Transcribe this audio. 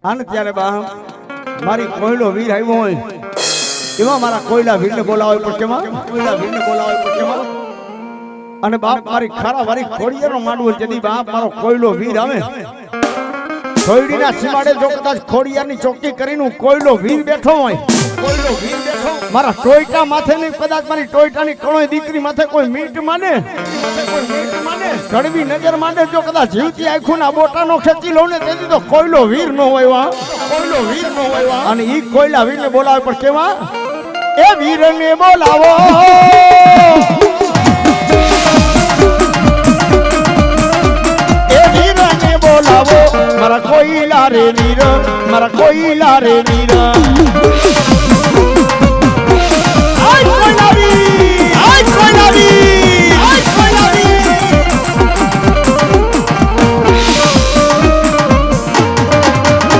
આને ત્યારે બા મારી કોયલો વીર આવ્યો હોય એમાં મારા કોયલા વીરને બોલાવો પડશે કોયલા વીરને બોલાવો પડશે અને બાપ મારી ખારા વારી ખોડિયાનો માંડવો જદી બાપ મારો કોયલો વીર આવે ખોડીના સીમાડે જો કદાચ ખોડિયાની ચોકી કરીને કોયલો વીર બેઠો હોય કોયલો વીર બેઠો મારા ટોયટા માથે નહીં કદાચ મારી ટોયટાની કણોય દીકરી માથે કોઈ મીટ માને કડવી નજર માંડે જો કદાચ જીવતી આંખું ના બોટાનો ખેંચી લઉં ને તેથી તો કોયલો વીર નો હોય કોયલો વીર નો હોય અને ઈ કોયલા વીરને બોલાવે પણ કેવા એ વીરને બોલાવો એ વીરને બોલાવો મારા કોયલા રે વીર મારા કોયલા રે વીર આય કોયલા